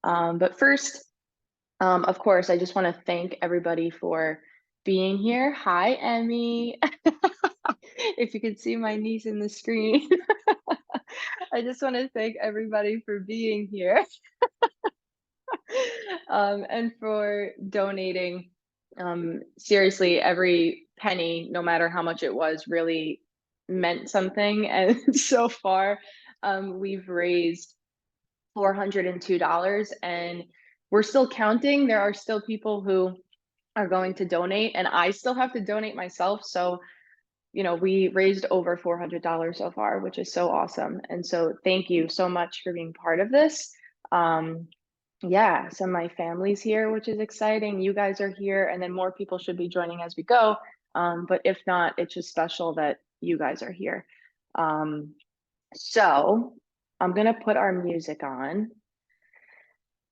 But first, of course, I just want to thank everybody for being here. Hi, Emmy. If you could see my niece in the screen, I just want to thank everybody for being here and for donating. Seriously, every penny, no matter how much it was, really meant something. And so far, we've raised $402, and we're still counting. There are still people who are going to donate, and I still have to donate myself. So, we raised over $400 so far, which is so awesome. And so, thank you so much for being part of this. Um, yeah, so my family's here, which is exciting. You guys are here, and then more people should be joining as we go. But if not, it's just special that you guys are here. Um, so, I'm gonna put our music on,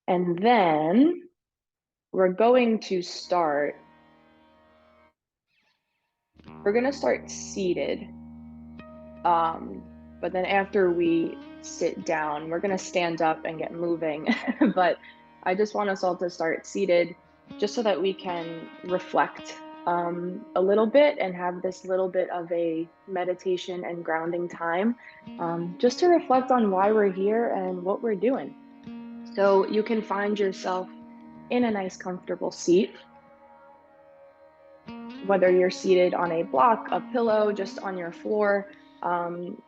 and then we're going to start. We're going to start seated. But then after we sit down, we're going to stand up and get moving. But I just want us all to start seated just so that we can reflect a little bit and have this little bit of a meditation and grounding time, just to reflect on why we're here and what we're doing. So you can find yourself in a nice, comfortable seat, whether you're seated on a block, a pillow, just on your floor.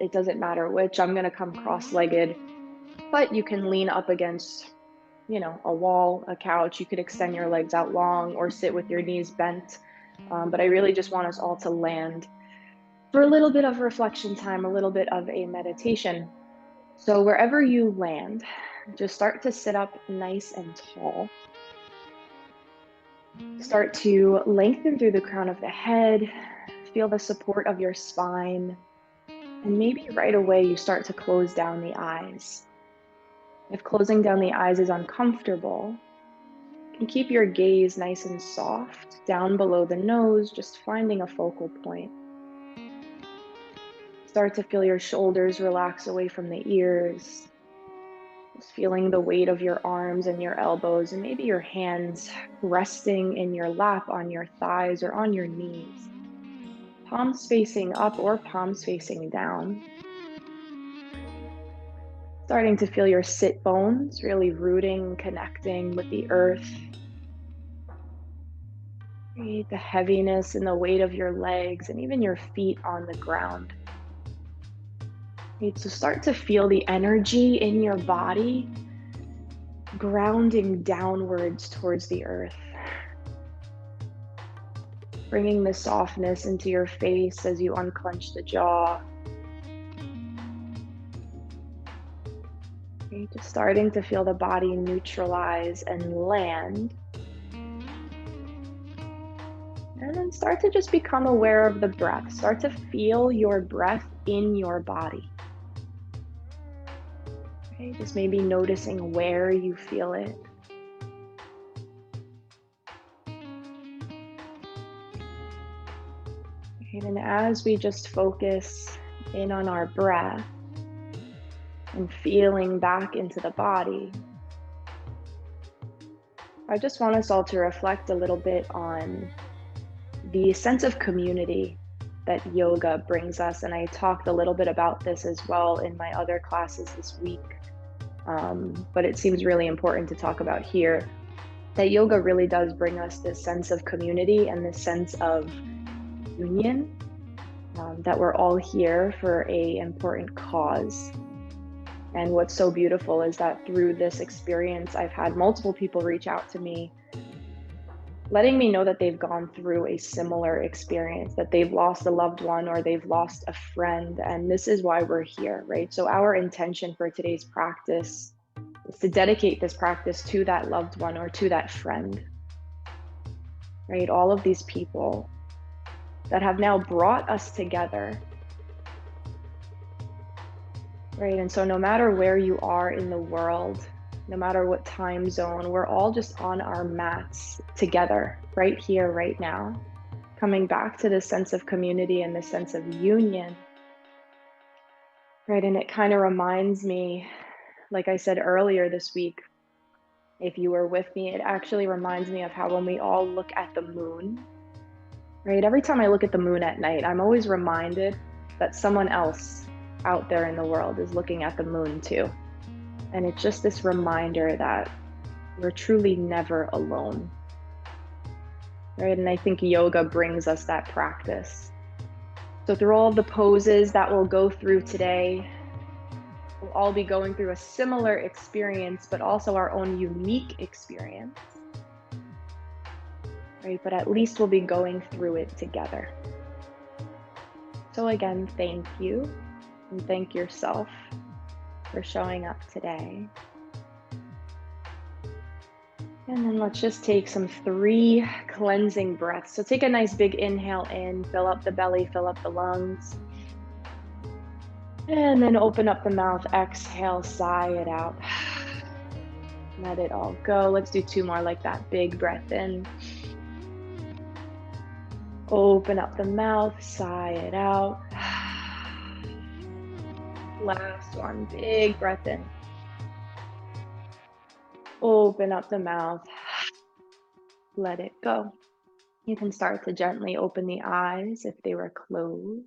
It doesn't matter which. I'm going to come cross-legged, but you can lean up against, a wall, a couch. You could extend your legs out long or sit with your knees bent. But I really just want us all to land for a little bit of reflection time, a little bit of a meditation. So wherever you land, just start to sit up nice and tall. Start to lengthen through the crown of the head, feel the support of your spine, and maybe right away you start to close down the eyes. If closing down the eyes is uncomfortable, you can keep your gaze nice and soft down below the nose, just finding a focal point. Start to feel your shoulders relax away from the ears, just feeling the weight of your arms and your elbows, and maybe your hands resting in your lap, on your thighs, or on your knees. Palms facing up or palms facing down. Starting to feel your sit bones really rooting, connecting with the earth. Create the heaviness and the weight of your legs and even your feet on the ground. So start to feel the energy in your body grounding downwards towards the earth. Bringing the softness into your face as you unclench the jaw. Just starting to feel the body neutralize and land. And then start to just become aware of the breath. Start to feel your breath in your body. Okay, just maybe noticing where you feel it. Okay, and as we just focus in on our breath and feeling back into the body, I just want us all to reflect a little bit on the sense of community that yoga brings us. And I talked a little bit about this as well in my other classes this week. But it seems really important to talk about here, that yoga really does bring us this sense of community and this sense of union, that we're all here for an important cause. And what's so beautiful is that through this experience, I've had multiple people reach out to me, letting me know that they've gone through a similar experience, that they've lost a loved one or they've lost a friend. And this is why we're here, right? So our intention for today's practice is to dedicate this practice to that loved one or to that friend, right? All of these people that have now brought us together, right? And so no matter where you are in the world, no matter what time zone, we're all just on our mats together, right here, right now, coming back to this sense of community and this sense of union, right? And it kind of reminds me, like I said earlier this week, If you were with me, it actually reminds me of how when we all look at the moon, right? Every time I look at the moon at night, I'm always reminded that someone else out there in the world is looking at the moon too. And it's just this reminder that we're truly never alone, right? And I think yoga brings us that practice. So through all the poses that we'll go through today, we'll all be going through a similar experience, but also our own unique experience, right? But at least we'll be going through it together. So again, thank you, and thank yourself for showing up today. And then let's just take some 3 cleansing breaths. So take a nice big inhale in, fill up the belly, fill up the lungs. And then open up the mouth, exhale, sigh it out. Let it all go. Let's do 2 more like that. Big breath in. Open up the mouth, sigh it out. Last one, big breath in. Open up the mouth, let it go. You can start to gently open the eyes if they were closed.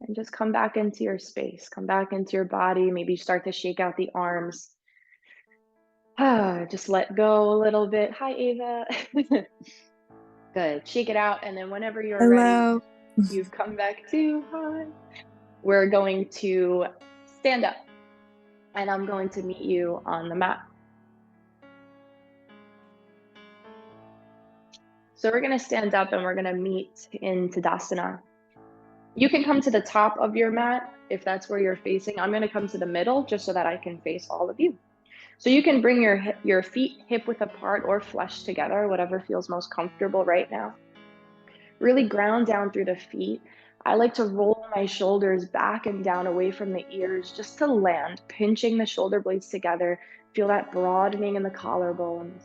And just come back into your space, come back into your body. Maybe start to shake out the arms. Just let go a little bit. Hi, Ava. Good. Shake it out. And then whenever you're Hello. ready, you've come back to hi. We're going to stand up and I'm going to meet you on the mat. So we're going to stand up and we're going to meet in Tadasana. You can come to the top of your mat if that's where you're facing. I'm going to come to the middle just so that I can face all of you. So you can bring your feet hip width apart or flush together, whatever feels most comfortable right now. Really ground down through the feet. I like to roll my shoulders back and down away from the ears just to land, pinching the shoulder blades together. Feel that broadening in the collarbones.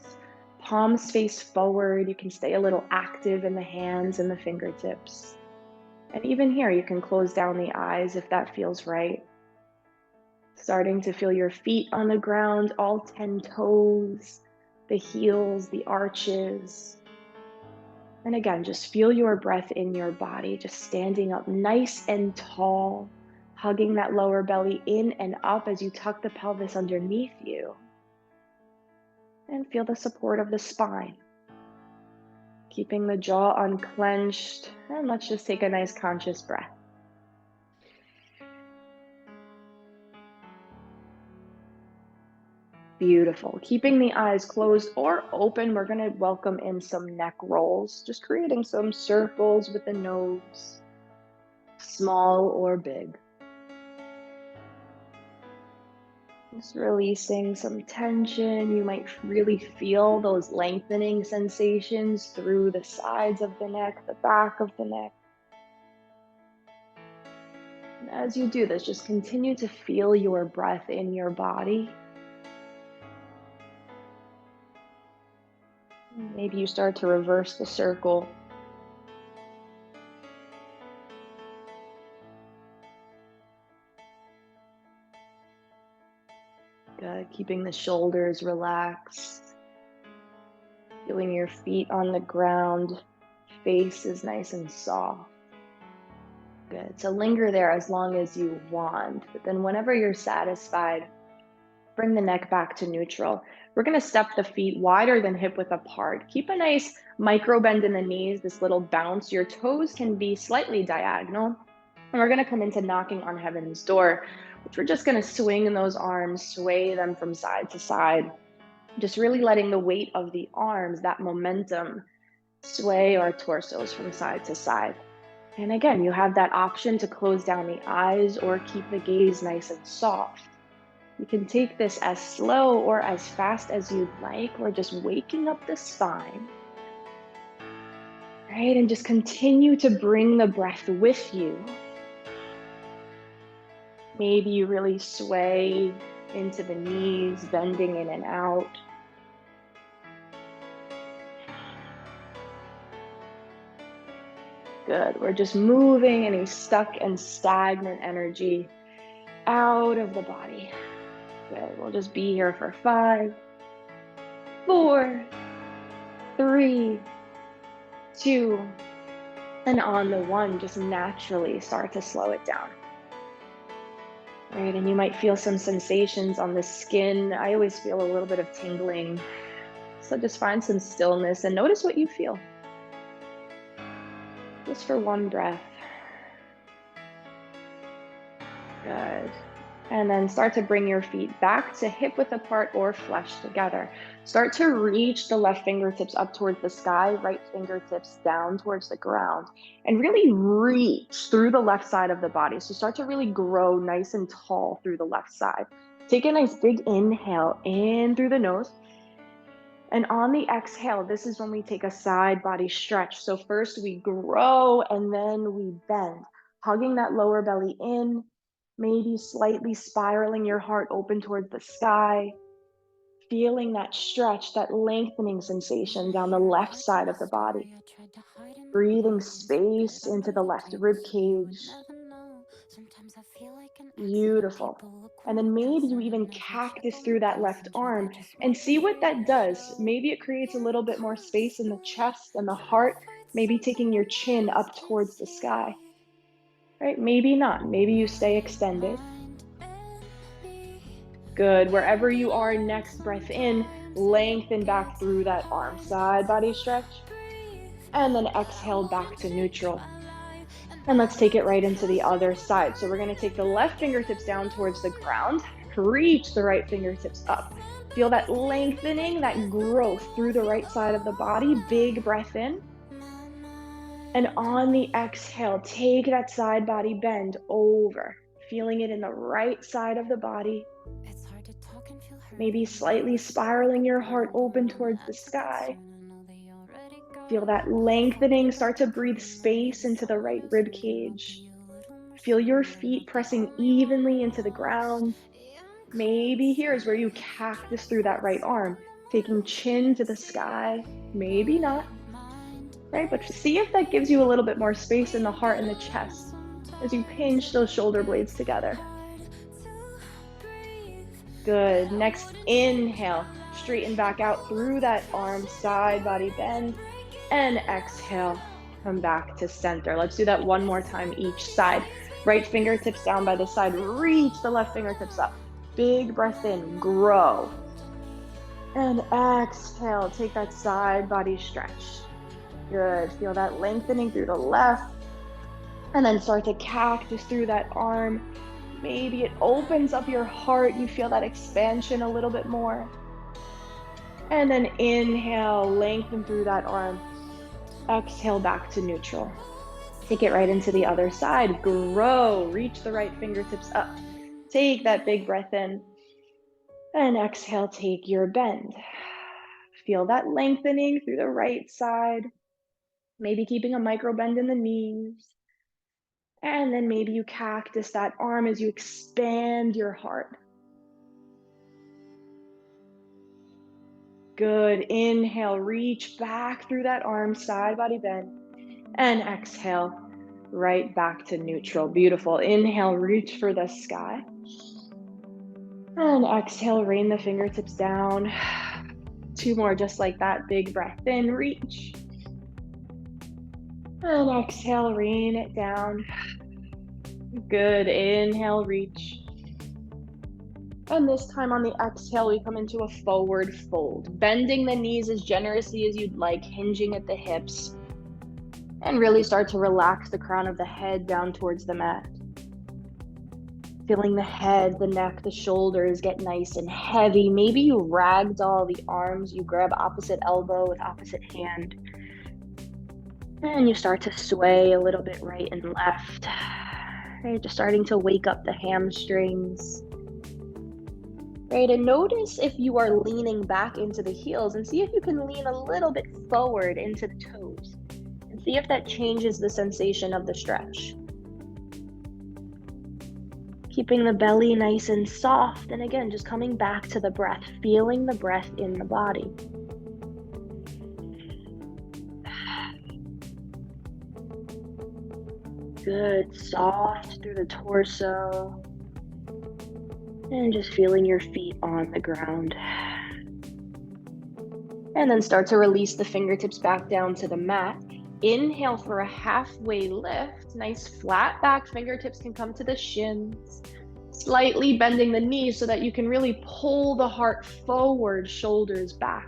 Palms face forward. You can stay a little active in the hands and the fingertips. And even here, you can close down the eyes if that feels right. Starting to feel your feet on the ground, all 10 toes, the heels, the arches. And again, just feel your breath in your body, just standing up nice and tall, hugging that lower belly in and up as you tuck the pelvis underneath you. And feel the support of the spine. Keeping the jaw unclenched. And let's just take a nice conscious breath. Beautiful. Keeping the eyes closed or open, we're going to welcome in some neck rolls, just creating some circles with the nose, small or big. Just releasing some tension. You might really feel those lengthening sensations through the sides of the neck, the back of the neck. And as you do this, just continue to feel your breath in your body. Maybe you start to reverse the circle. Good. Keeping the shoulders relaxed. Feeling your feet on the ground. Face is nice and soft. Good. So linger there as long as you want. But then whenever you're satisfied, bring the neck back to neutral. We're going to step the feet wider than hip width apart. Keep a nice micro bend in the knees, this little bounce. Your toes can be slightly diagonal. And we're going to come into knocking on heaven's door, which we're just going to swing in those arms, sway them from side to side. Just really letting the weight of the arms, that momentum, sway our torsos from side to side. And again, you have that option to close down the eyes or keep the gaze nice and soft. You can take this as slow or as fast as you'd like. We're just waking up the spine. Right? And just continue to bring the breath with you. Maybe you really sway into the knees, bending in and out. Good. We're just moving any stuck and stagnant energy out of the body. Good. We'll just be here for 5, 4, 3, 2, and on the 1, just naturally start to slow it down. Right, and you might feel some sensations on the skin. I always feel a little bit of tingling. So just find some stillness and notice what you feel. Just for one breath. Good. And then start to bring your feet back to hip width apart or flush together. Start to reach the left fingertips up towards the sky, right fingertips down towards the ground, and really reach through the left side of the body. So start to really grow nice and tall through the left side. Take a nice big inhale in through the nose. And on the exhale, this is when we take a side body stretch. So first we grow and then we bend, hugging that lower belly in, maybe slightly spiraling your heart open towards the sky, feeling that stretch, that lengthening sensation down the left side of the body. Breathing space into the left rib cage. Beautiful. And then maybe you even cactus through that left arm and see what that does. Maybe it creates a little bit more space in the chest and the heart, maybe taking your chin up towards the sky. Right? Maybe not. Maybe you stay extended. Good. Wherever you are, next breath in, lengthen back through that arm. Side body stretch. And then exhale back to neutral. And let's take it right into the other side. So we're going to take the left fingertips down towards the ground, reach the right fingertips up. Feel that lengthening, that growth through the right side of the body. Big breath in. And on the exhale, take that side body bend over, feeling it in the right side of the body. Maybe slightly spiraling your heart open towards the sky. Feel that lengthening, start to breathe space into the right rib cage. Feel your feet pressing evenly into the ground. Maybe here's where you cactus through that right arm, taking chin to the sky. Maybe not. Right, but see if that gives you a little bit more space in the heart and the chest as you pinch those shoulder blades together. Good. Next, inhale, straighten back out through that arm, side body bend. And exhale, come back to center. Let's do that one more time each side. Right fingertips down by the side, reach the left fingertips up. Big breath in, grow. And exhale, take that side body stretch. Good, feel that lengthening through the left. And then start to cactus through that arm. Maybe it opens up your heart, you feel that expansion a little bit more. And then inhale, lengthen through that arm. Exhale back to neutral. Take it right into the other side. Grow, reach the right fingertips up. Take that big breath in. And exhale, take your bend. Feel that lengthening through the right side. Maybe keeping a micro bend in the knees. And then maybe you cactus that arm as you expand your heart. Good. Inhale, reach back through that arm, side body bend. And exhale, right back to neutral. Beautiful. Inhale, reach for the sky. And exhale, rain the fingertips down. 2 more just like that. Big breath in, reach. And exhale, rain it down. Good. Inhale, reach. And this time on the exhale, we come into a forward fold, bending the knees as generously as you'd like, hinging at the hips, and really start to relax the crown of the head down towards the mat. Feeling the head, the neck, the shoulders get nice and heavy. Maybe you ragdoll the arms, you grab opposite elbow with opposite hand, and you start to sway a little bit right and left. Right, just starting to wake up the hamstrings. Right, and notice if you are leaning back into the heels and see if you can lean a little bit forward into the toes and see if that changes the sensation of the stretch. Keeping the belly nice and soft, and again, just coming back to the breath, feeling the breath in the body. Good, soft through the torso. And just feeling your feet on the ground. And then start to release the fingertips back down to the mat. Inhale for a halfway lift. Nice flat back, fingertips can come to the shins. Slightly bending the knees so that you can really pull the heart forward, shoulders back.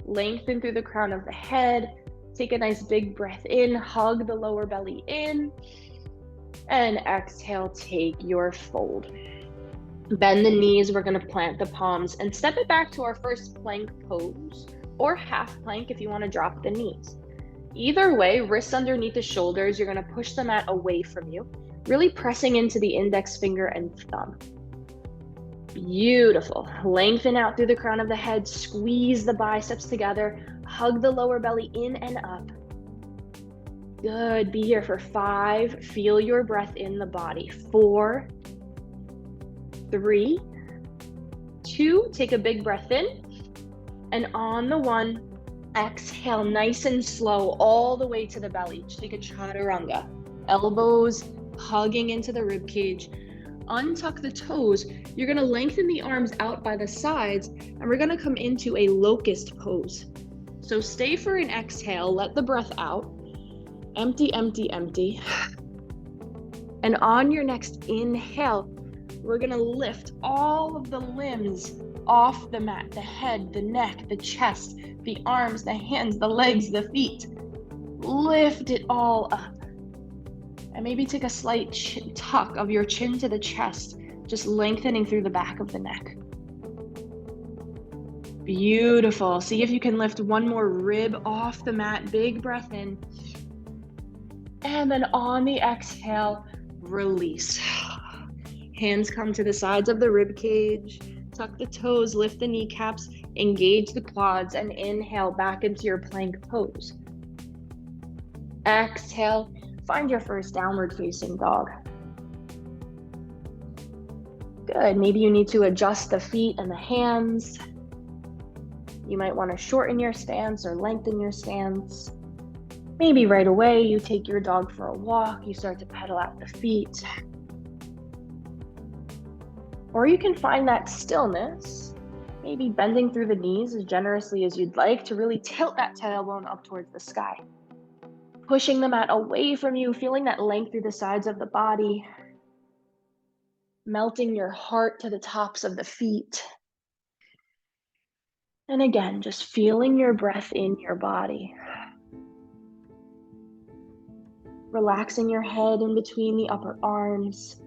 Lengthen through the crown of the head. Take a nice big breath in, hug the lower belly in. And exhale, take your fold. Bend the knees, we're gonna plant the palms and step it back to our first plank pose, or half plank if you wanna drop the knees. Either way, wrists underneath the shoulders, you're gonna push the mat away from you, really pressing into the index finger and thumb. Beautiful. Lengthen out through the crown of the head, squeeze the biceps together, hug the lower belly in and up. Good, be here for 5, feel your breath in the body. 4, 3, 2, take a big breath in, and on the 1, exhale nice and slow all the way to the belly. Take a chaturanga. Elbows hugging into the rib cage. Untuck the toes. You're gonna lengthen the arms out by the sides, and we're gonna come into a locust pose. So stay for an exhale, let the breath out. Empty, empty, empty. And on your next inhale, we're gonna lift all of the limbs off the mat, the head, the neck, the chest, the arms, the hands, the legs, the feet. Lift it all up. And maybe take a slight tuck of your chin to the chest, just lengthening through the back of the neck. Beautiful. See if you can lift one more rib off the mat. Big breath in. And then on the exhale, release. Hands come to the sides of the rib cage. Tuck the toes, lift the kneecaps, engage the quads, and inhale back into your plank pose. Exhale, find your first downward facing dog. Good, maybe you need to adjust the feet and the hands. You might want to shorten your stance or lengthen your stance. Maybe right away you take your dog for a walk, you start to pedal out the feet. Or you can find that stillness, maybe bending through the knees as generously as you'd like to really tilt that tailbone up towards the sky. Pushing the mat away from you, feeling that length through the sides of the body. Melting your heart to the tops of the feet. And again, just feeling your breath in your body. Relaxing your head in between the upper arms.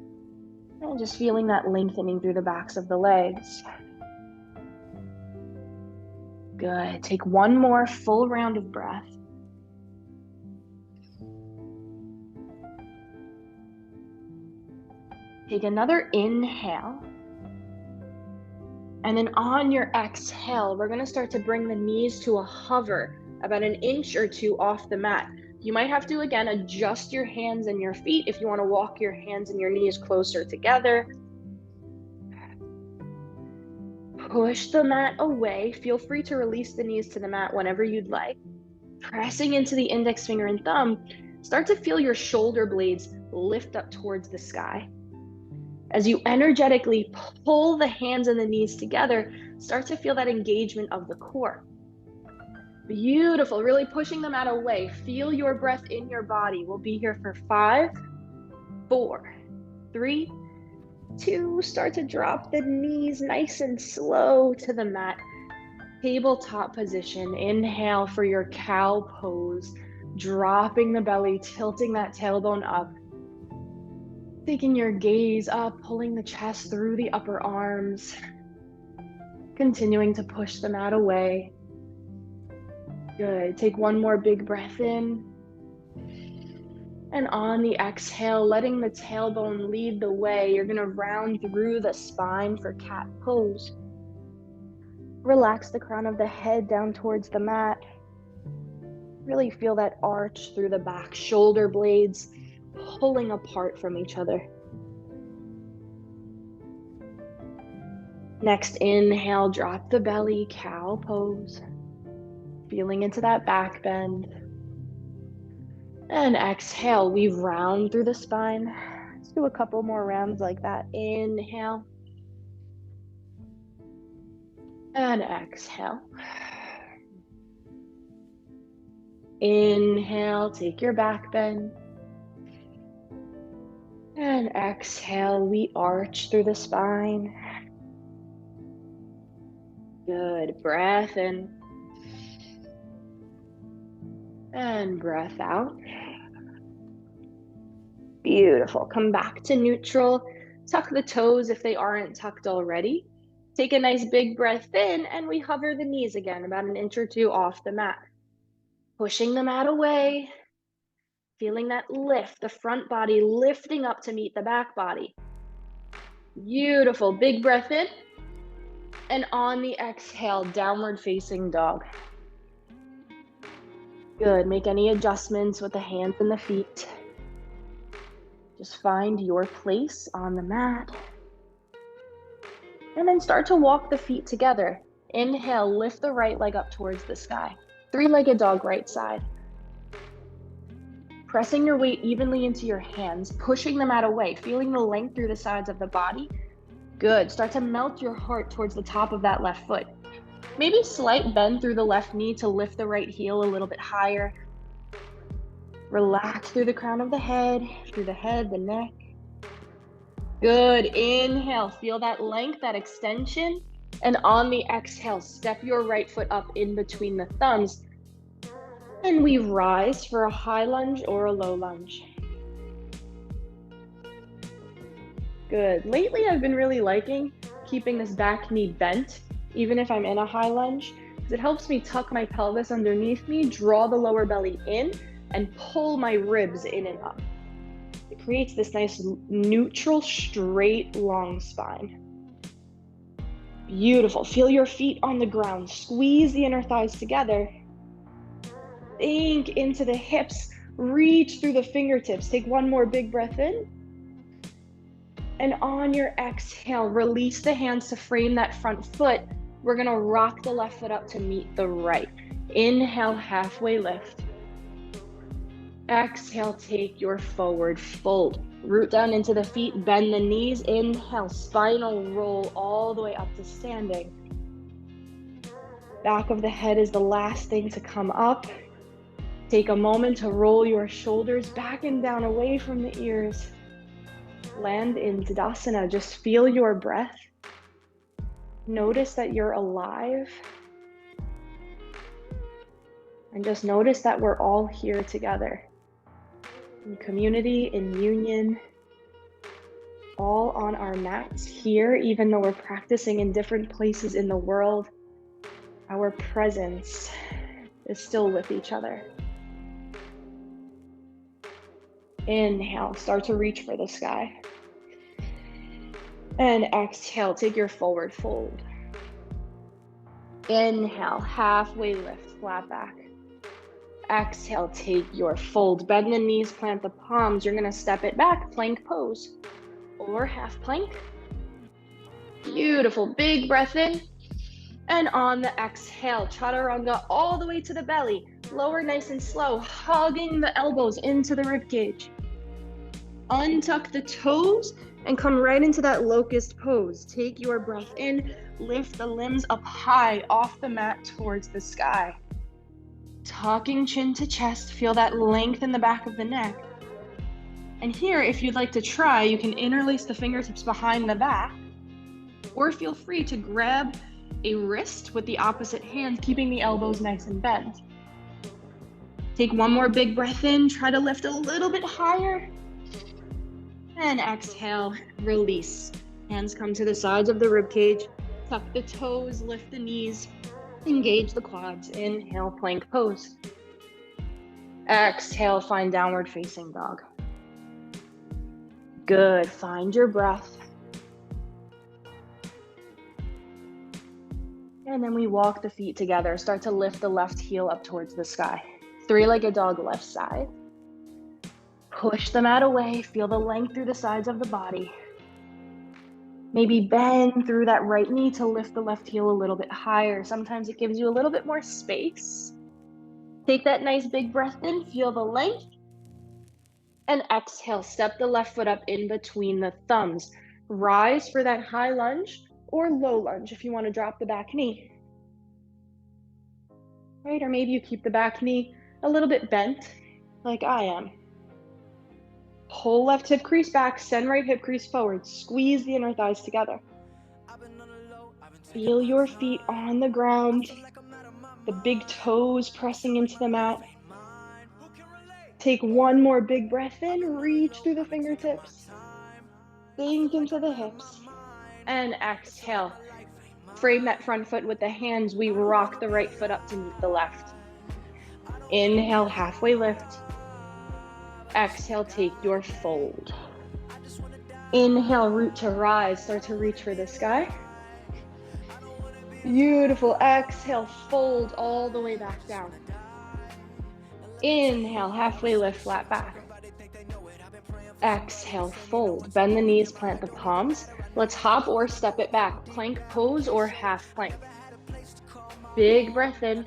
And just feeling that lengthening through the backs of the legs. Good. Take one more full round of breath. Take another inhale. And then on your exhale, we're going to start to bring the knees to a hover about an inch or two off the mat. You might have to, again, adjust your hands and your feet if you want to walk your hands and your knees closer together. Push the mat away. Feel free to release the knees to the mat whenever you'd like. Pressing into the index finger and thumb, start to feel your shoulder blades lift up towards the sky. As you energetically pull the hands and the knees together, start to feel that engagement of the core. Beautiful, really pushing the mat away. Feel your breath in your body. We'll be here for 5, 4, 3, 2. Start to drop the knees nice and slow to the mat. Tabletop position. Inhale for your cow pose. Dropping the belly, tilting that tailbone up. Taking your gaze up, pulling the chest through the upper arms. Continuing to push the mat away. Good. Take one more big breath in. And on the exhale, letting the tailbone lead the way, you're going to round through the spine for cat pose. Relax the crown of the head down towards the mat. Really feel that arch through the back, shoulder blades pulling apart from each other. Next inhale, drop the belly, cow pose. Feeling into that back bend. And exhale, we round through the spine. Let's do a couple more rounds like that. Inhale. And exhale. Inhale, take your back bend. And exhale, we arch through the spine. Good, breath in. And breath out. Beautiful. Come back to neutral. Tuck the toes if they aren't tucked already. Take a nice big breath in, and we hover the knees again, about an inch or two off the mat. Pushing the mat away. Feeling that lift, the front body lifting up to meet the back body. Beautiful. Big breath in. And on the exhale, downward facing dog. Good. Make any adjustments with the hands and the feet. Just find your place on the mat. And then start to walk the feet together. Inhale, lift the right leg up towards the sky. Three-legged dog, right side. Pressing your weight evenly into your hands, pushing the mat away, feeling the length through the sides of the body. Good. Start to melt your heart towards the top of that left foot. Maybe slight bend through the left knee to lift the right heel a little bit higher. Relax through the crown of the head, the neck. Good. Inhale, feel that length, that extension. And on the exhale, step your right foot up in between the thumbs. And we rise for a high lunge or a low lunge. Good. Lately, I've been really liking keeping this back knee bent, even if I'm in a high lunge, because it helps me tuck my pelvis underneath me, draw the lower belly in, and pull my ribs in and up. It creates this nice neutral, straight, long spine. Beautiful. Feel your feet on the ground. Squeeze the inner thighs together. Think into the hips. Reach through the fingertips. Take one more big breath in. And on your exhale, release the hands to frame that front foot. We're going to rock the left foot up to meet the right. Inhale, halfway lift. Exhale, take your forward fold. Root down into the feet, bend the knees. Inhale, spinal roll all the way up to standing. Back of the head is the last thing to come up. Take a moment to roll your shoulders back and down away from the ears. Land in Tadasana. Just feel your breath. Notice that you're alive. And just notice that we're all here together. In community, in union, all on our mats here, even though we're practicing in different places in the world, our presence is still with each other. Inhale, start to reach for the sky. And exhale, take your forward fold. Inhale, halfway lift, flat back. Exhale, take your fold. Bend the knees, plant the palms. You're gonna step it back, plank pose, or half plank. Beautiful, big breath in. And on the exhale, chaturanga all the way to the belly. Lower nice and slow, hugging the elbows into the ribcage. Untuck the toes and come right into that locust pose. Take your breath in, lift the limbs up high off the mat towards the sky. Tucking chin to chest, feel that length in the back of the neck. And here, if you'd like to try, you can interlace the fingertips behind the back, or feel free to grab a wrist with the opposite hand, keeping the elbows nice and bent. Take one more big breath in, try to lift a little bit higher. And exhale, release. Hands come to the sides of the ribcage. Tuck the toes, lift the knees, engage the quads. Inhale, plank pose. Exhale, find downward facing dog. Good, find your breath. And then we walk the feet together. Start to lift the left heel up towards the sky. Three-legged dog, left side. Push the mat away, feel the length through the sides of the body. Maybe bend through that right knee to lift the left heel a little bit higher. Sometimes it gives you a little bit more space. Take that nice big breath in, feel the length. And exhale, step the left foot up in between the thumbs. Rise for that high lunge or low lunge if you want to drop the back knee. Right, or maybe you keep the back knee a little bit bent, like I am. Pull left hip crease back, send right hip crease forward. Squeeze the inner thighs together. Feel your feet on the ground, the big toes pressing into the mat. Take one more big breath in, reach through the fingertips, sink into the hips, and exhale. Frame that front foot with the hands. We rock the right foot up to meet the left. Inhale, halfway lift. Exhale, take your fold. Inhale, root to rise. Start to reach for the sky. Beautiful. Exhale, fold all the way back down. Inhale, halfway lift, flat back. Exhale, fold. Bend the knees, plant the palms. Let's hop or step it back. Plank pose or half plank. Big breath in.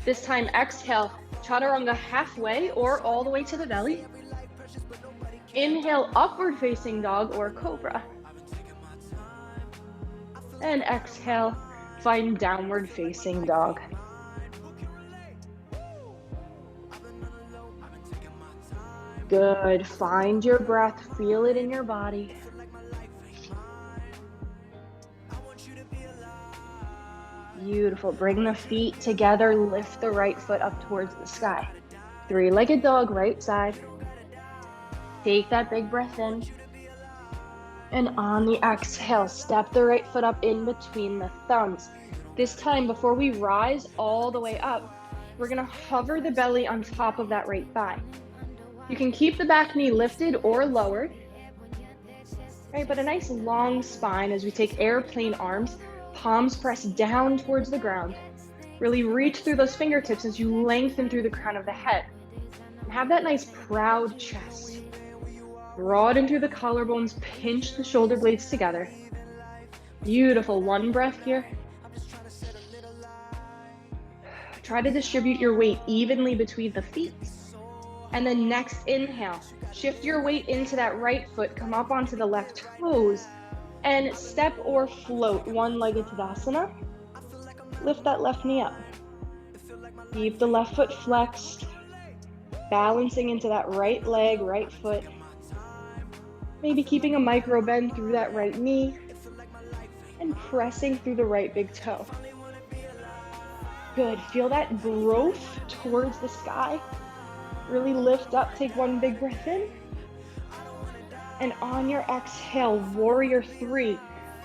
This time, exhale, chaturanga halfway or all the way to the belly. Inhale, upward facing dog or cobra. And exhale, find downward facing dog. Good. Find your breath. Feel it in your body. Beautiful. Bring the feet together. Lift the right foot up towards the sky. Three-legged dog, right side. Take that big breath in. And on the exhale, step the right foot up in between the thumbs. This time, before we rise all the way up, we're gonna hover the belly on top of that right thigh. You can keep the back knee lifted or lowered, right? But a nice long spine as we take airplane arms, palms press down towards the ground. Really reach through those fingertips as you lengthen through the crown of the head. And have that nice proud chest. Broaden through the collarbones, pinch the shoulder blades together. Beautiful. One breath here. Try to distribute your weight evenly between the feet. And then next inhale, shift your weight into that right foot, come up onto the left toes, and step or float one-legged Tadasana. Lift that left knee up. Keep the left foot flexed, balancing into that right leg, right foot. Maybe keeping a micro bend through that right knee and pressing through the right big toe. Good. Feel that growth towards the sky. Really lift up. Take one big breath in. And on your exhale, warrior three.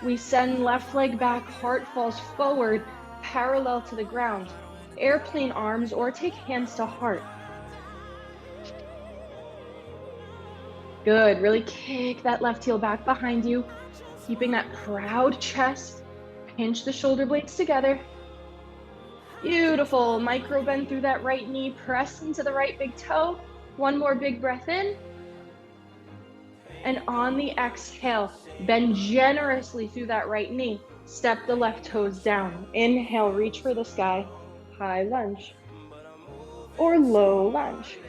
We send left leg back, heart falls forward, parallel to the ground. Airplane arms or take hands to heart. Good. Really kick that left heel back behind you, keeping that proud chest. Pinch the shoulder blades together. Beautiful. Micro bend through that right knee. Press into the right big toe. One more big breath in. And on the exhale, bend generously through that right knee. Step the left toes down. Inhale, reach for the sky. High lunge or low lunge.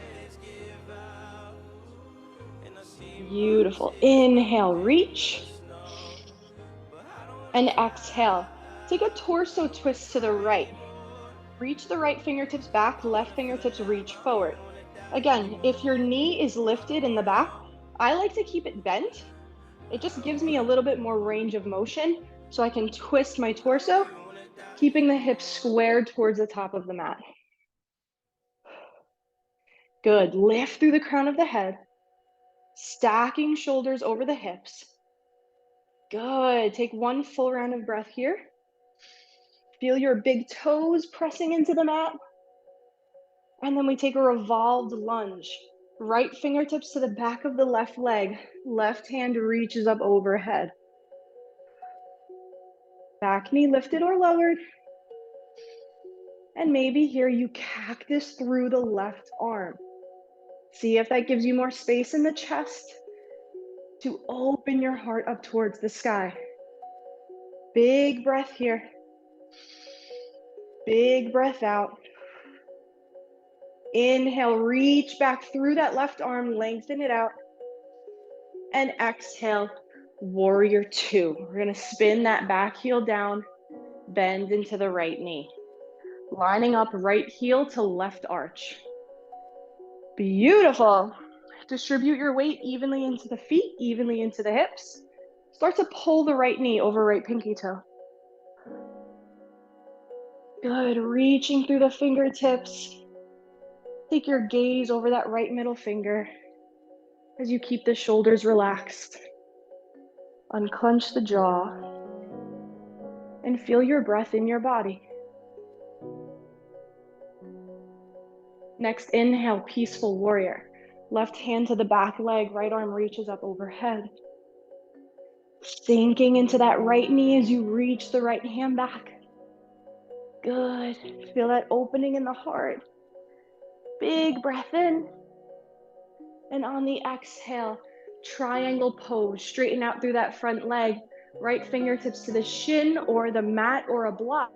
Beautiful. Inhale, reach. And exhale. Take a torso twist to the right. Reach the right fingertips back, left fingertips reach forward. Again, if your knee is lifted in the back, I like to keep it bent. It just gives me a little bit more range of motion so I can twist my torso, keeping the hips squared towards the top of the mat. Good. Lift through the crown of the head, stacking shoulders over the hips. Good. Take one full round of breath here. Feel your big toes pressing into the mat. And then we take a revolved lunge. Right fingertips to the back of the left leg. Left hand reaches up overhead. Back knee lifted or lowered. And maybe here you cactus through the left arm. See if that gives you more space in the chest to open your heart up towards the sky. Big breath here. Big breath out. Inhale, reach back through that left arm, lengthen it out. And exhale, warrior two. We're gonna spin that back heel down, bend into the right knee. Lining up right heel to left arch. Beautiful. Distribute your weight evenly into the feet, evenly into the hips. Start to pull the right knee over right pinky toe. Good, reaching through the fingertips. Take your gaze over that right middle finger as you keep the shoulders relaxed. Unclench the jaw and feel your breath in your body. Next, inhale, peaceful warrior. Left hand to the back leg, right arm reaches up overhead. Sinking into that right knee as you reach the right hand back. Good. Feel that opening in the heart. Big breath in. And on the exhale, triangle pose. Straighten out through that front leg. Right fingertips to the shin or the mat or a block.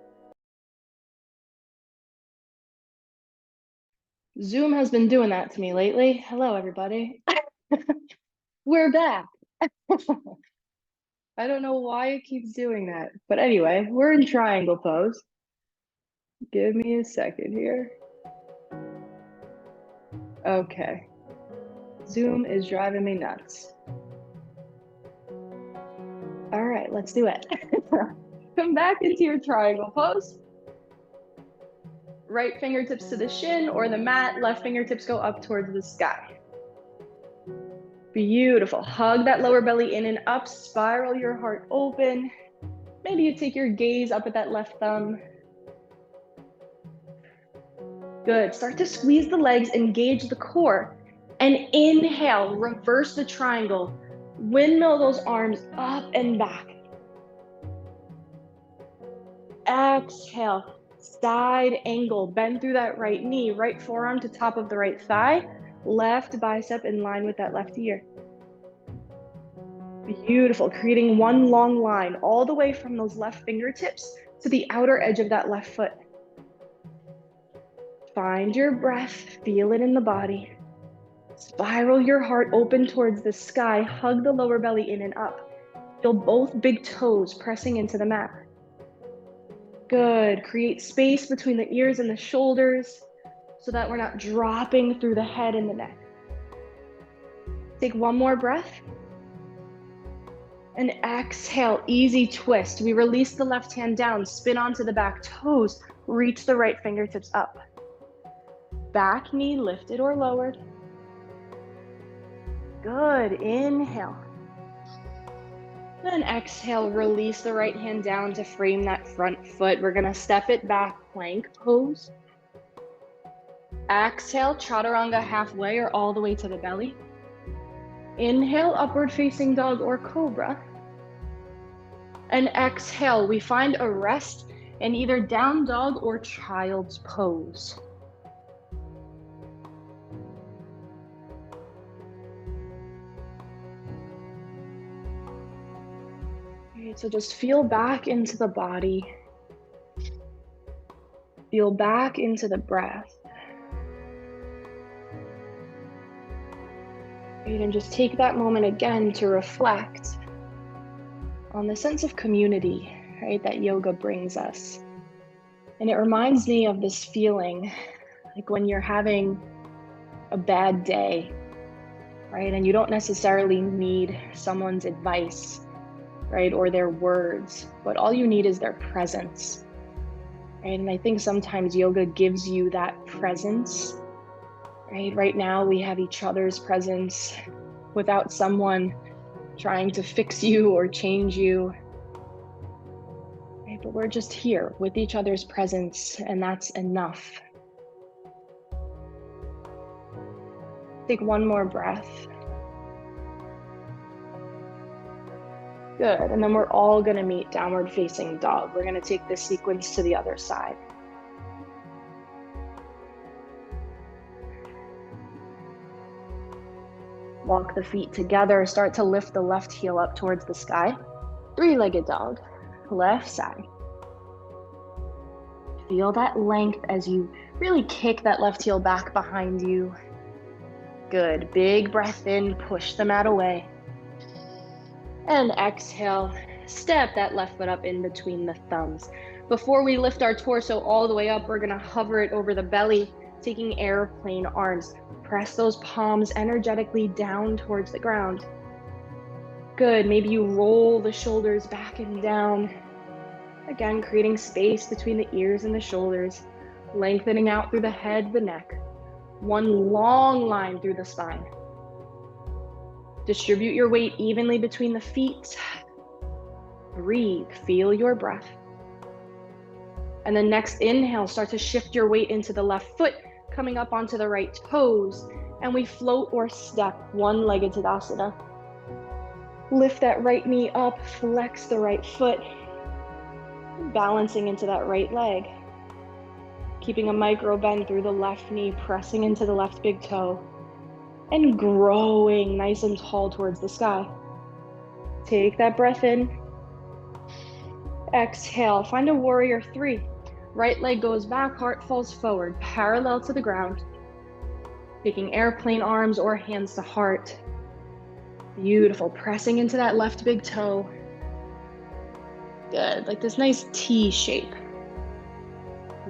Zoom has been doing that to me lately. Hello, everybody. We're back. I don't know why it keeps doing that. But anyway, we're in triangle pose. Give me a second here. Okay. Zoom is driving me nuts. All right, let's do it. Come back into your triangle pose. Right fingertips to the shin or the mat, left fingertips go up towards the sky. Beautiful. Hug that lower belly in and up, spiral your heart open. Maybe you take your gaze up at that left thumb. Good. Start to squeeze the legs, engage the core, and inhale, reverse the triangle. Windmill those arms up and back. Exhale, side angle, bend through that right knee, right forearm to top of the right thigh, left bicep in line with that left ear. Beautiful, creating one long line all the way from those left fingertips to the outer edge of that left foot. Find your breath, feel it in the body. Spiral your heart open towards the sky, hug the lower belly in and up. Feel both big toes pressing into the mat. Good, create space between the ears and the shoulders so that we're not dropping through the head and the neck. Take one more breath. And exhale, easy twist. We release the left hand down, spin onto the back toes, reach the right fingertips up. Back knee lifted or lowered. Good, inhale. Then exhale, release the right hand down to frame that front foot. We're gonna step it back, plank pose. Exhale, chaturanga halfway or all the way to the belly. Inhale, upward facing dog or cobra. And exhale, we find a rest in either down dog or child's pose. Okay, so just feel back into the body. Feel back into the breath. And just take that moment again to reflect on the sense of community, right, that yoga brings us. And it reminds me of this feeling, like when you're having a bad day, right, and you don't necessarily need someone's advice, right, or their words, but all you need is their presence, right? And I think sometimes yoga gives you that presence. Right now we have each other's presence without someone trying to fix you or change you. Right? But we're just here with each other's presence, and that's enough. Take one more breath. Good, and then we're all gonna meet downward facing dog. We're gonna take this sequence to the other side. Walk the feet together, start to lift the left heel up towards the sky. Three-legged dog, left side. Feel that length as you really kick that left heel back behind you. Good, big breath in, push the mat away. And exhale, step that left foot up in between the thumbs. Before we lift our torso all the way up, we're gonna hover it over the belly, taking airplane arms. Press those palms energetically down towards the ground. Good, maybe you roll the shoulders back and down. Again, creating space between the ears and the shoulders, lengthening out through the head, the neck. One long line through the spine. Distribute your weight evenly between the feet. Breathe, feel your breath. And then next inhale, start to shift your weight into the left foot, coming up onto the right toes. And we float or step one-legged Tadasana. Lift that right knee up, flex the right foot, balancing into that right leg. Keeping a micro bend through the left knee, pressing into the left big toe, and growing nice and tall towards the sky. Take that breath in. Exhale, find a warrior 3. Right leg goes back, heart falls forward, parallel to the ground. Taking airplane arms or hands to heart. Beautiful, pressing into that left big toe. Good, like this nice T shape.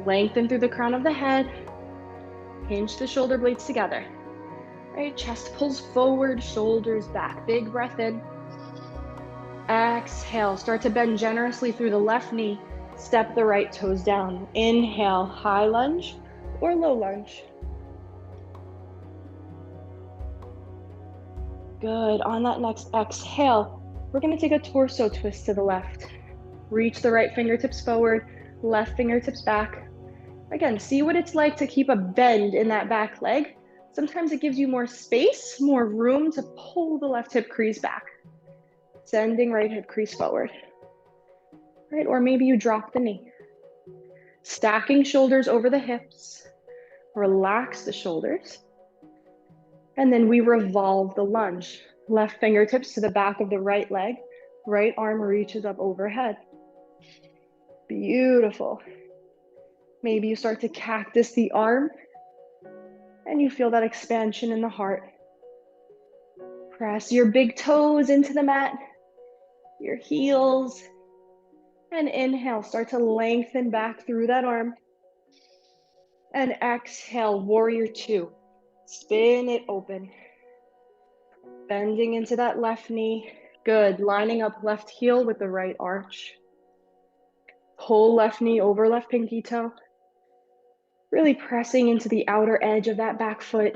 Lengthen through the crown of the head. Hinge the shoulder blades together. Right, chest pulls forward, shoulders back. Big breath in. Exhale, start to bend generously through the left knee. Step the right toes down. Inhale, high lunge or low lunge. Good, on that next exhale, we're gonna take a torso twist to the left. Reach the right fingertips forward, left fingertips back. Again, see what it's like to keep a bend in that back leg. Sometimes it gives you more space, more room to pull the left hip crease back. Sending right hip crease forward. Right, or maybe you drop the knee. Stacking shoulders over the hips. Relax the shoulders. And then we revolve the lunge. Left fingertips to the back of the right leg. Right arm reaches up overhead. Beautiful. Maybe you start to cactus the arm and you feel that expansion in the heart. Press your big toes into the mat, your heels, and inhale, start to lengthen back through that arm. And exhale, warrior 2. Spin it open. Bending into that left knee. Good, lining up left heel with the right arch. Pull left knee over left pinky toe. Really pressing into the outer edge of that back foot.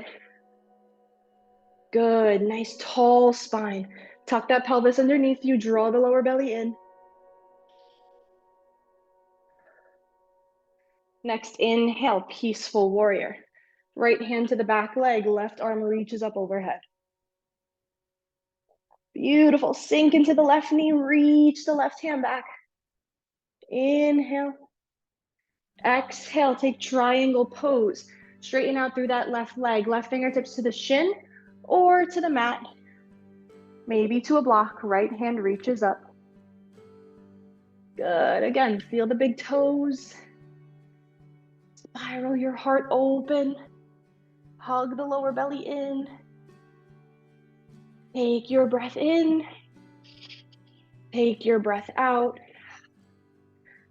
Good, nice tall spine. Tuck that pelvis underneath you, draw the lower belly in. Next, inhale, peaceful warrior. Right hand to the back leg, left arm reaches up overhead. Beautiful, sink into the left knee, reach the left hand back. Inhale. Exhale, take triangle pose. Straighten out through that left leg, left fingertips to the shin or to the mat. Maybe to a block, right hand reaches up. Good, again, feel the big toes. Spiral your heart open. Hug the lower belly in. Take your breath in. Take your breath out.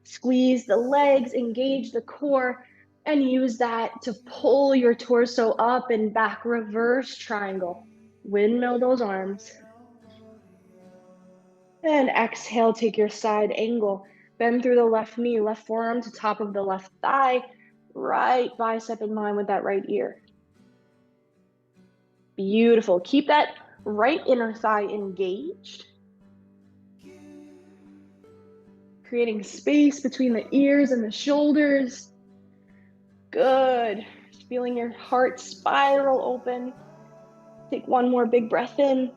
Squeeze the legs, engage the core, and use that to pull your torso up and back, reverse triangle. Windmill those arms. And exhale, take your side angle. Bend through the left knee, left forearm to top of the left thigh, right bicep in line with that right ear. Beautiful. Keep that right inner thigh engaged. Creating space between the ears and the shoulders. Good. Feeling your heart spiral open. Take one more big breath in.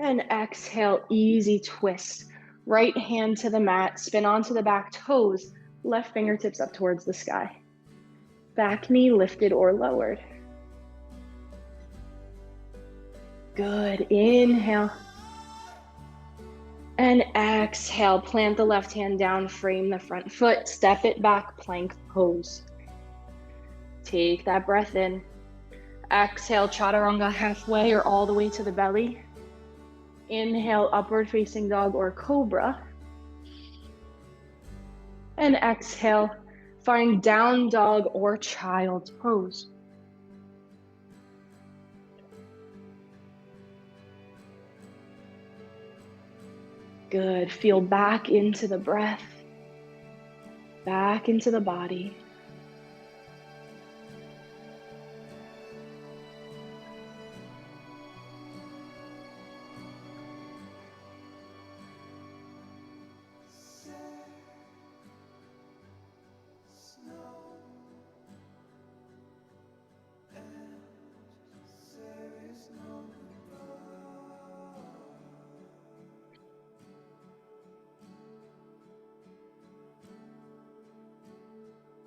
And exhale, easy twist. Right hand to the mat, spin onto the back toes, left fingertips up towards the sky. Back knee lifted or lowered. Good, inhale. And exhale, plant the left hand down, frame the front foot, step it back, plank pose. Take that breath in. Exhale, chaturanga halfway or all the way to the belly. Inhale, upward facing dog or cobra. And exhale, find down dog or child's pose. Good. Feel back into the breath, back into the body.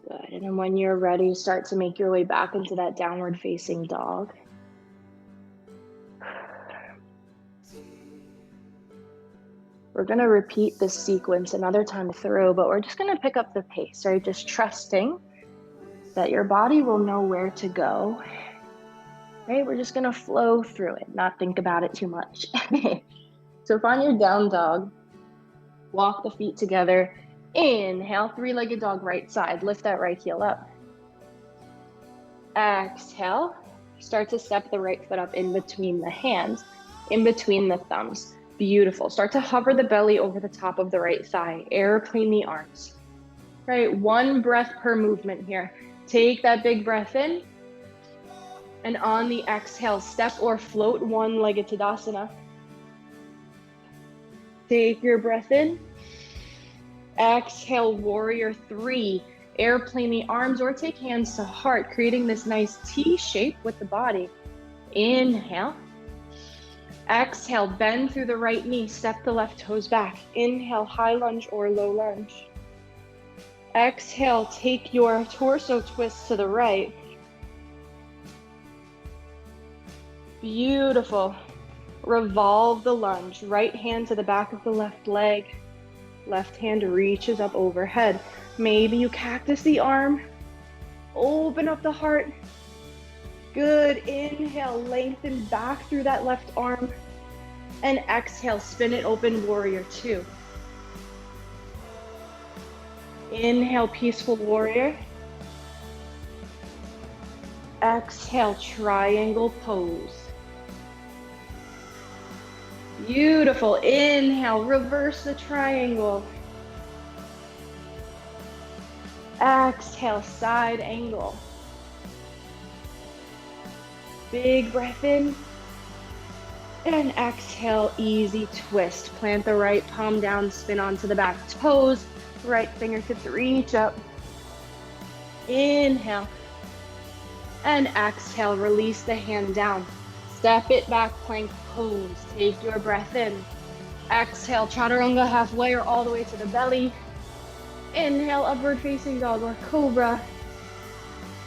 Good. And then when you're ready, start to make your way back into that downward facing dog. We're going to repeat this sequence another time through, but we're just going to pick up the pace, right? Just trusting that your body will know where to go, right? We're just going to flow through it, not think about it too much. So find your down dog, walk the feet together. Inhale, three-legged dog, right side. Lift that right heel up. Exhale, start to step the right foot up in between the hands, in between the thumbs. Beautiful. Start to hover the belly over the top of the right thigh. Airplane the arms. Right, one breath per movement here. Take that big breath in. And on the exhale, step or float one-legged Tadasana. Take your breath in. Exhale, warrior three. Airplane the arms or take hands to heart, creating this nice T shape with the body. Inhale. Exhale, bend through the right knee, step the left toes back. Inhale, high lunge or low lunge. Exhale, take your torso twist to the right. Beautiful. Revolve the lunge. Right hand to the back of the left leg. Left hand reaches up overhead. Maybe you cactus the arm. Open up the heart. Good. Inhale, lengthen back through that left arm. And exhale, spin it open, warrior two. Inhale, peaceful warrior. Exhale, triangle pose. Beautiful. Inhale, reverse the triangle. Exhale, side angle. Big breath in. And exhale, easy twist. Plant the right palm down, spin onto the back toes. Right fingertips reach up. Inhale. And exhale, release the hand down. Step it back, plank pose. Take your breath in. Exhale, chaturanga halfway or all the way to the belly. Inhale, upward facing dog or cobra.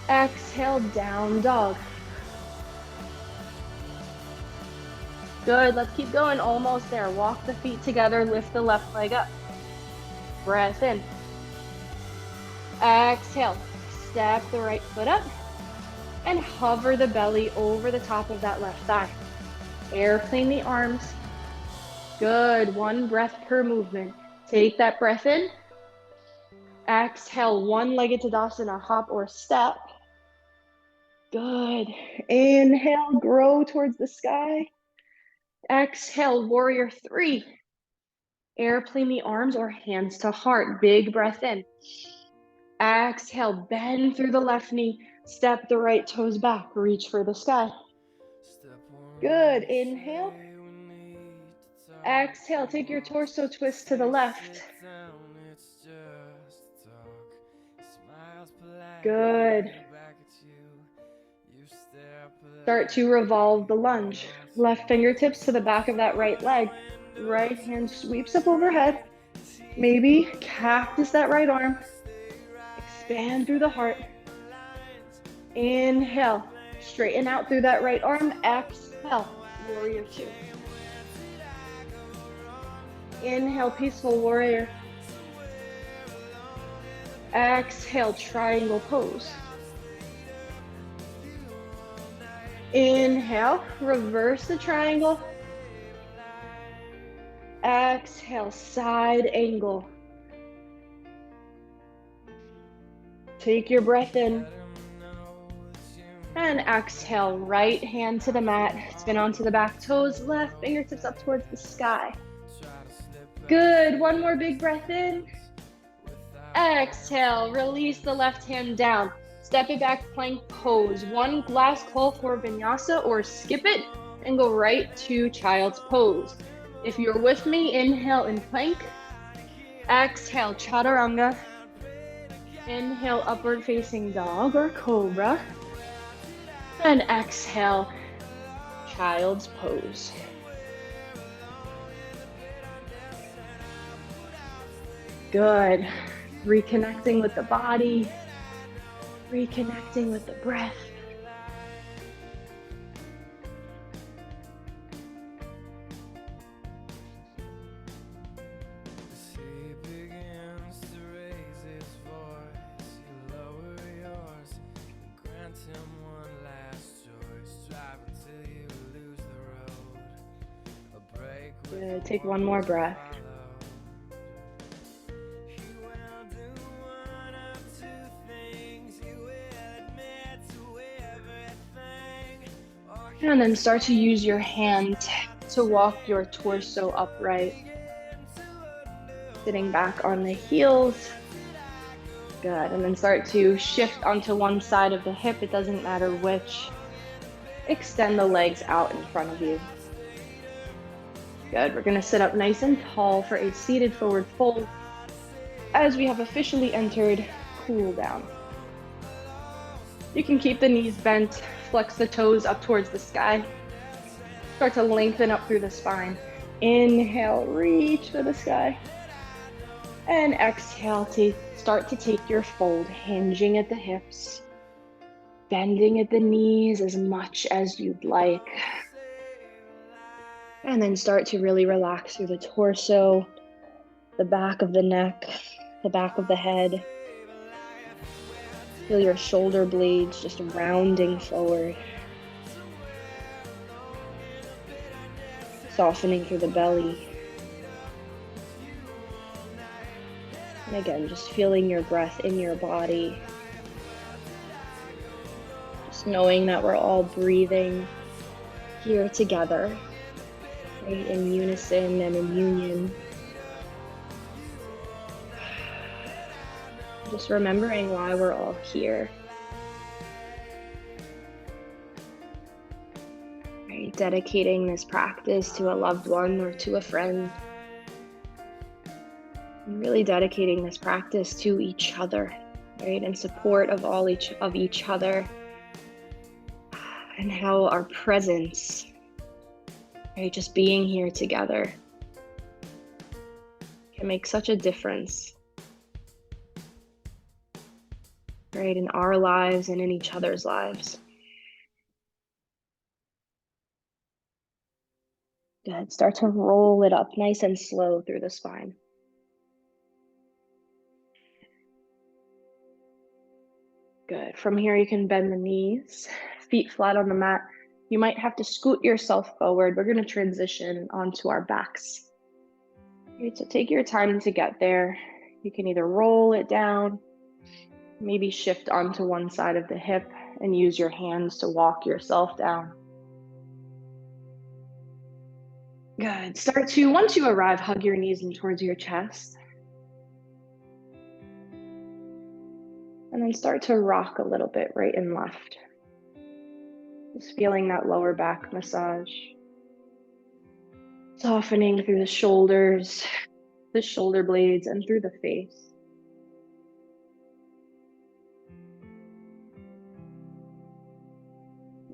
Exhale, down dog. Good, let's keep going, almost there. Walk the feet together, lift the left leg up. Breath in. Exhale, step the right foot up. And hover the belly over the top of that left thigh. Airplane the arms. Good, one breath per movement. Take that breath in. Exhale, one-legged Tadasana, hop or step. Good. Inhale, grow towards the sky. Exhale, warrior three. Airplane the arms or hands to heart. Big breath in. Exhale, bend through the left knee. Step the right toes back. Reach for the sky. Good. Inhale. Exhale, take your torso twist to the left. Good. Start to revolve the lunge. Left fingertips to the back of that right leg. Right hand sweeps up overhead. Maybe cactus that right arm. Expand through the heart. Inhale. Straighten out through that right arm. Exhale. Warrior two. Inhale, peaceful warrior. Exhale, triangle pose. Inhale, reverse the triangle. Exhale, side angle. Take your breath in. And exhale, right hand to the mat, spin onto the back toes, left fingertips up towards the sky. Good, one more big breath in. Exhale, release the left hand down. Step it back, plank pose. One last call for vinyasa or skip it and go right to child's pose. If you're with me, inhale in plank. Exhale, chaturanga. Inhale, upward facing dog or cobra. And exhale, child's pose. Good. Reconnecting with the body, reconnecting with the breath. Good. Take one more breath. And then start to use your hands to walk your torso upright. Sitting back on the heels. Good. And then start to shift onto one side of the hip. It doesn't matter which. Extend the legs out in front of you. Good. We're going to sit up nice and tall for a seated forward fold as we have officially entered cool down. You can keep the knees bent, flex the toes up towards the sky. Start to lengthen up through the spine. Inhale, reach for the sky. And exhale, start to take your fold, hinging at the hips, bending at the knees as much as you'd like. And then start to really relax through the torso, the back of the neck, the back of the head. Feel your shoulder blades just rounding forward. Softening through the belly. And again, just feeling your breath in your body. Just knowing that we're all breathing here together, right? In unison and in union. Just remembering why we're all here. Right? Dedicating this practice to a loved one or to a friend. And really dedicating this practice to each other, right? In support of each other. And how our presence, right? Just being here together can make such a difference. Right, in our lives and in each other's lives. Good. Start to roll it up nice and slow through the spine. Good. From here, you can bend the knees, feet flat on the mat. You might have to scoot yourself forward. We're going to transition onto our backs. Right, so take your time to get there. You can either roll it down, maybe shift onto one side of the hip and use your hands to walk yourself down. Good. Start to, once you arrive, hug your knees in towards your chest. And then start to rock a little bit right and left. Just feeling that lower back massage. Softening through the shoulders, the shoulder blades, and through the face.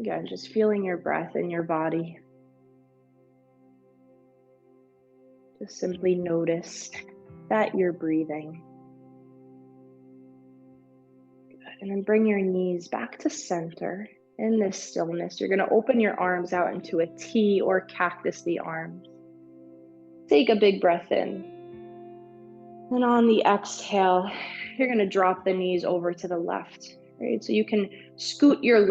Again, just feeling your breath in your body. Just simply notice that you're breathing. Good. And then bring your knees back to center. In this stillness, you're going to open your arms out into a T or cactus the arms. Take a big breath in. And on the exhale, you're going to drop the knees over to the left. Right? So you can scoot your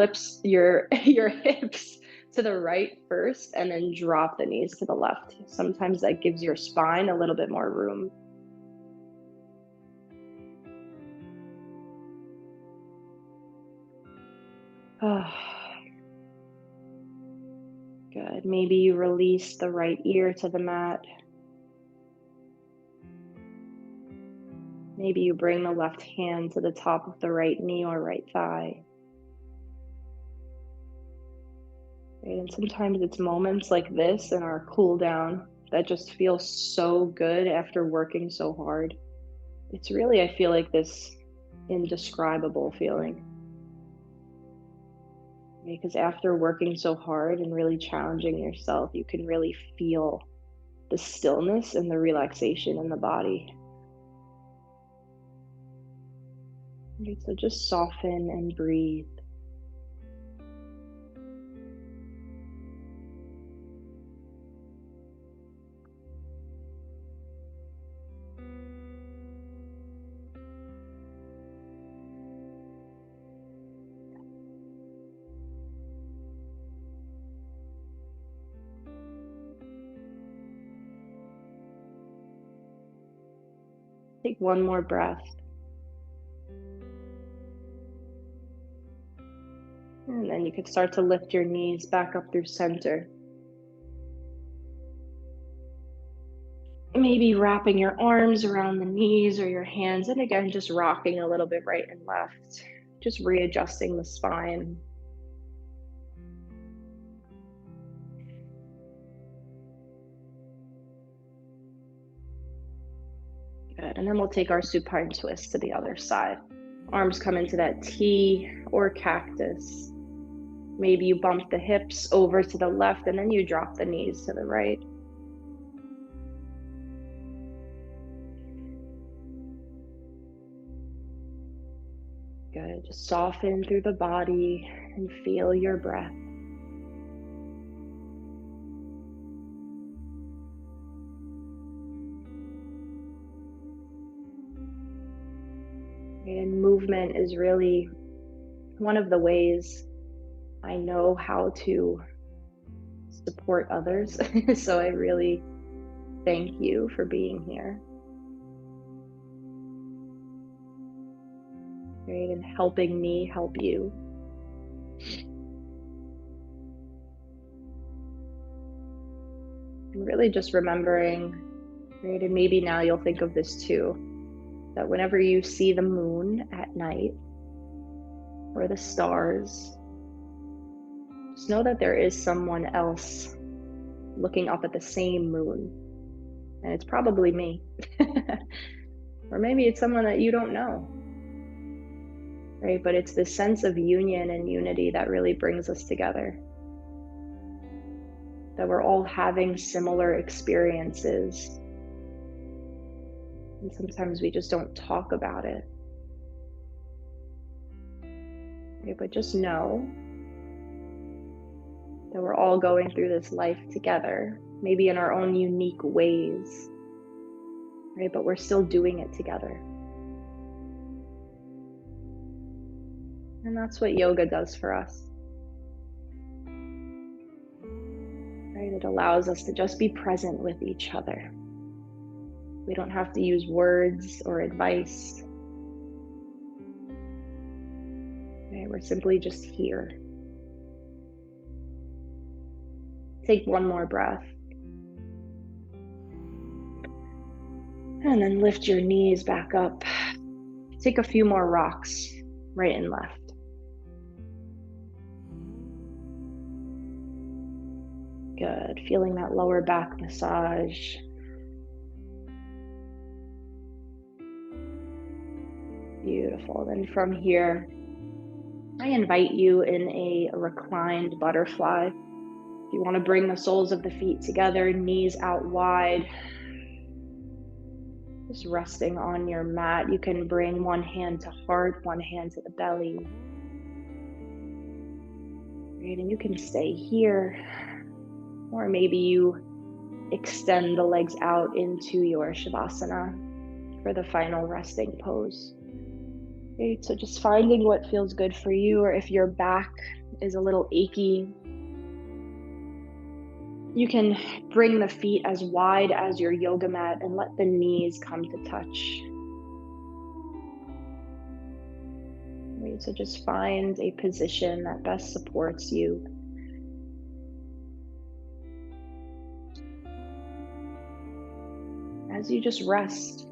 hips to the right first and then drop the knees to the left. Sometimes that gives your spine a little bit more room. Good. Maybe you release the right ear to the mat. Maybe you bring the left hand to the top of the right knee or right thigh. Right? And sometimes it's moments like this in our cool down that just feel so good after working so hard. It's really, I feel like, this indescribable feeling. Because after working so hard and really challenging yourself, you can really feel the stillness and the relaxation in the body. Okay, so just soften and breathe. Take one more breath. And then you can start to lift your knees back up through center. Maybe wrapping your arms around the knees or your hands, and again, just rocking a little bit right and left, just readjusting the spine. Good, and then we'll take our supine twist to the other side. Arms come into that T or cactus. Maybe you bump the hips over to the left and then you drop the knees to the right. Good, just soften through the body and feel your breath. And movement is really one of the ways I know how to support others. So I really thank you for being here. Right, and helping me help you. And really just remembering, right, and maybe now you'll think of this too, that whenever you see the moon at night or the stars, just know that there is someone else looking up at the same moon. And it's probably me. Or maybe it's someone that you don't know. Right? But it's this sense of union and unity that really brings us together. That we're all having similar experiences. And sometimes we just don't talk about it. Right? But just know that we're all going through this life together, maybe in our own unique ways. Right? But we're still doing it together. And that's what yoga does for us. Right? It allows us to just be present with each other. We don't have to use words or advice. Right? We're simply just here. Take one more breath. And then lift your knees back up. Take a few more rocks, right and left. Good. Feeling that lower back massage. Beautiful. Then from here, I invite you in a reclined butterfly. If you want to bring the soles of the feet together, knees out wide, just resting on your mat. You can bring one hand to heart, one hand to the belly. Right, and you can stay here. Or maybe you extend the legs out into your Shavasana for the final resting pose. Okay, so just finding what feels good for you, or if your back is a little achy, you can bring the feet as wide as your yoga mat and let the knees come to touch. Right? So just find a position that best supports you. As you just rest.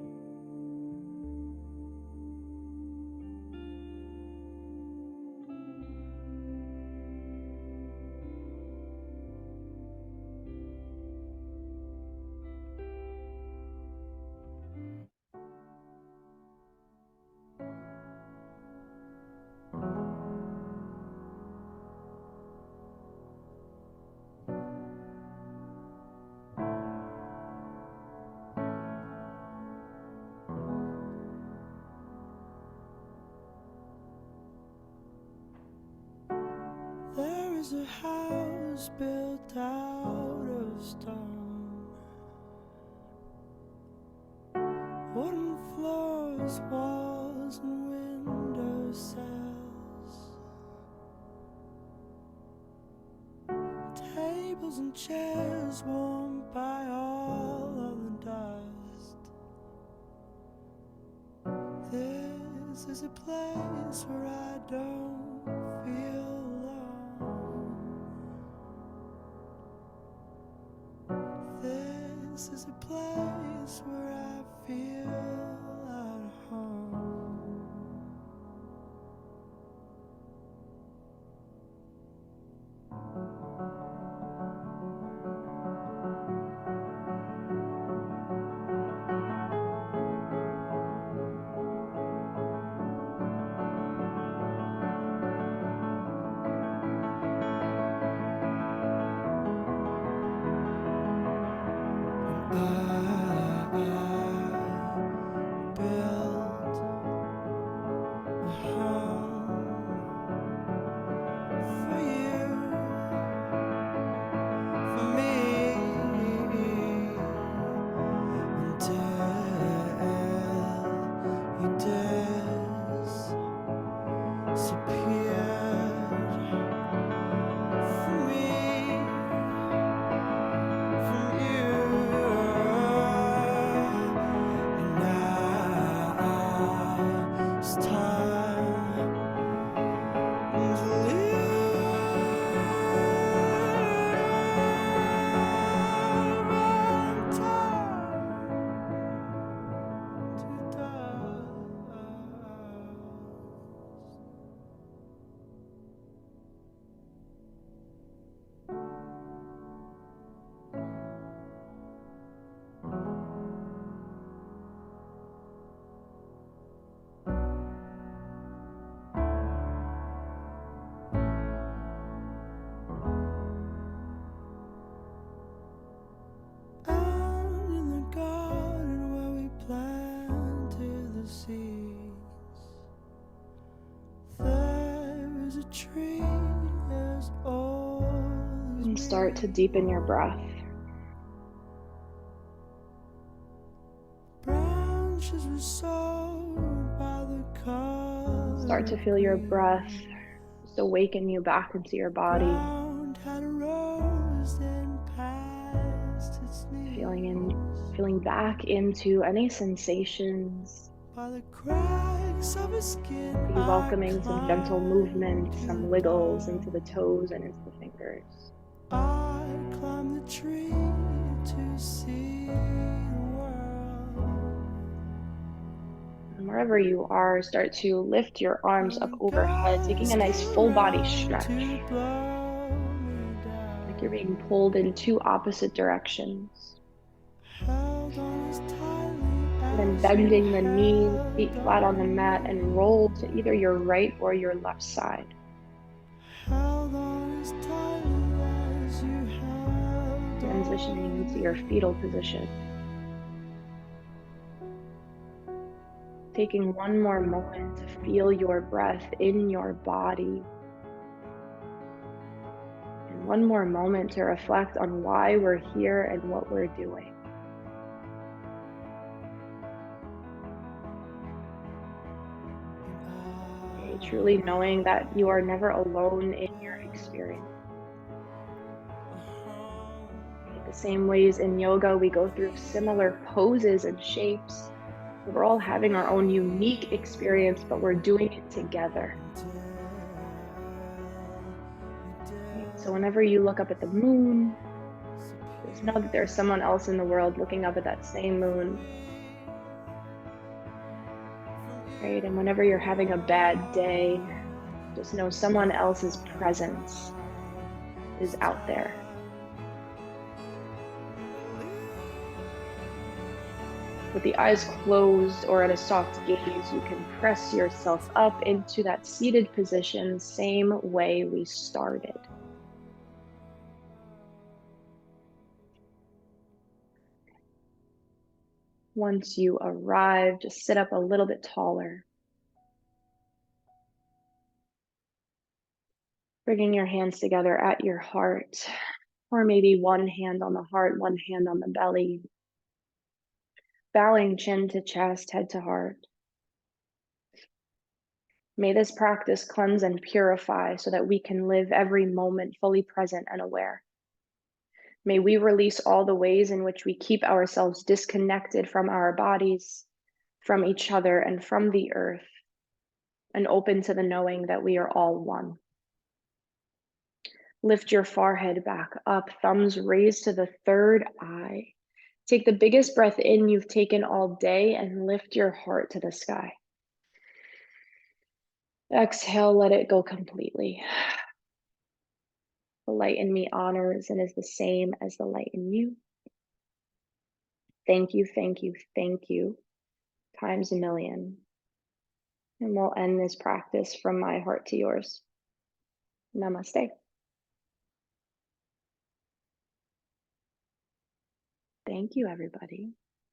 There is a house built out of stone, wooden floors, walls, and window sills, tables and chairs warmed by all of the dust. This is a place where I don't feel alone. This is a place where I feel at home. And start to deepen your breath. Start to feel your breath just awaken you back into your body. Feeling back into any sensations. Be welcoming some gentle movement, some wiggles into the toes and into the fingers. I climb the tree to see the world. And wherever you are, start to lift your arms up overhead, taking a nice full body stretch. Like you're being pulled in two opposite directions. And then bending the knees, feet flat on the mat, and roll to either your right or your left side. Transitioning into your fetal position. Taking one more moment to feel your breath in your body. And one more moment to reflect on why we're here and what we're doing. Okay, truly knowing that you are never alone in your experience. The same ways in yoga we go through similar poses and shapes, We're all having our own unique experience, but we're doing it together. Right? So whenever you look up at the moon, just know that there's someone else in the world looking up at that same moon. Right? And whenever you're having a bad day, just know someone else's presence is out there. With the eyes closed or at a soft gaze, you can press yourself up into that seated position, same way we started. Once you arrive, just sit up a little bit taller. Bringing your hands together at your heart, or maybe one hand on the heart, one hand on the belly. Bowing chin to chest, head to heart. May this practice cleanse and purify so that we can live every moment fully present and aware. May we release all the ways in which we keep ourselves disconnected from our bodies, from each other, and from the earth, and open to the knowing that we are all one. Lift your forehead back up, thumbs raised to the third eye. Take the biggest breath in you've taken all day and lift your heart to the sky. Exhale, let it go completely. The light in me honors and is the same as the light in you. Thank you, thank you, thank you, times a million. And we'll end this practice from my heart to yours. Namaste. Thank you, everybody.